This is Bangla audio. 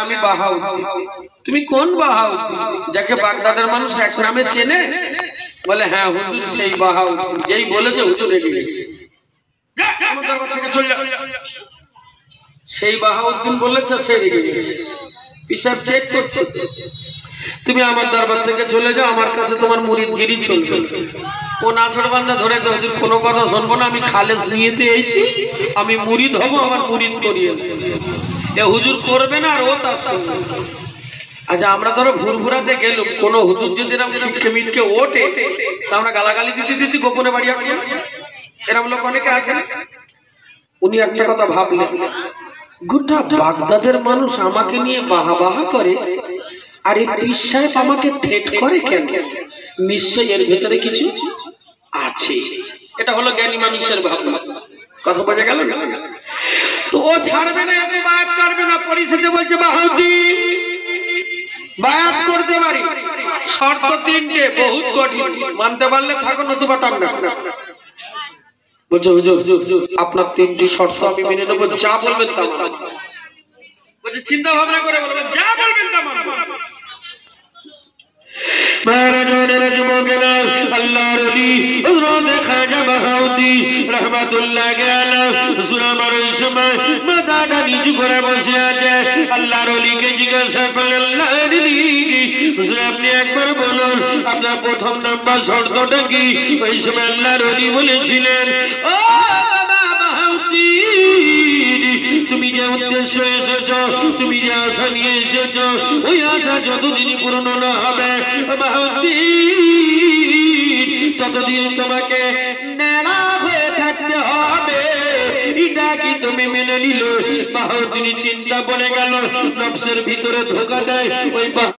আমি বাহাউদ্দিন। তুমি কোন বাহাউদ্দিন যাকে বাগদাদের মানুষ এক নামে চেনে? বলে হ্যাঁ হুজুর সেই বাহাউদ্দিন। যেই বলেছে হুজুর রেগে গেছে, আমার দরবার থেকে চলে যা। সেই বাহাউদ্দিন বলেছে, সে রেগে গেছে। পিসাব চেক করছে, তুমি আমার দরবার থেকে চলে যাও, আমার কাছে তোমার মুরিদগিরি চলছে। ও নাছড়বান্দা ধরেছে, হুজুর কোনো কথা শুনবো না, আমি খালেস নিয়েতে এইছি, আমি মুরিদ হব, আমার মুরিদ করিয়ে এ হুজুর করবে না আর ও তার সঙ্গে। আচ্ছা আমরা ধরো ভুরভুরাতে গেলুম, কোন হুজুর যদি এরকম খিটকে মিটকে ওঠে তা আমরা গালাগালি দিতে দিতে গোপনে বাড়ি আসবো, এরকম লোক অনেকে আছে। উনি একটা কথা ভাবলেন, গোটা বাগদাদের মানুষ আমাকে নিয়ে বাহা বাহা করে, আর এই পীর সাহেব আমাকে থেট করে কেন? নিশ্চয়ই এর ভেতরে কিছু আছে। এটা হলো জ্ঞানী মানুষের ভাবনা। কথা বোঝা গেল না? তো ও ছাড়বে না, এত বায়াত করবে না। পরিশেষে বলছে বাহাউদ্দিন বায়াত করতে পারি, শর্ত তিনটে, বহুত কঠিন, মানতে পারলে থাকো, নতুবা টান্না। বলছে হুজুর আপনার তিনটি শর্ত আমি মেনে নেবো, যা বলবেন তা মানব। বলছে চিন্তা ভাবনা করে বলবেন, যা বলবেন তা মানব। আল্লাহর ওলি হযরত খাজা বাহাউদ্দিন রাহমাতুল্লাহ আলাইহি সুরামার ওই সময় মাথাটা নিচু করে বসে আছে। আল্লাহর ওলিকে জিজ্ঞাসা করলেন, আল্লাহর ওলি হুজুর আপনি একবার বলুন আপনার প্রথম নাম্বার শর্তটা কি? ওই সময় আল্লাহর ওলি বলেছিলেন, ও বাবা বাহাউদ্দিন, তুমি যে উদ্দেশ্য এসেছ, তুমি যে আশা নিয়ে এসেছ, ওই আশা যতদিনই পূর্ণ না হবে ততদিন তোমাকে নেড়া হয়ে থাকতে হবে। এটা কি তুমি মেনে নিলে? বাহাউদ্দিন চিন্তা পড়ে গেল, নফসের ভিতরে ধোঁকা দেয় ওই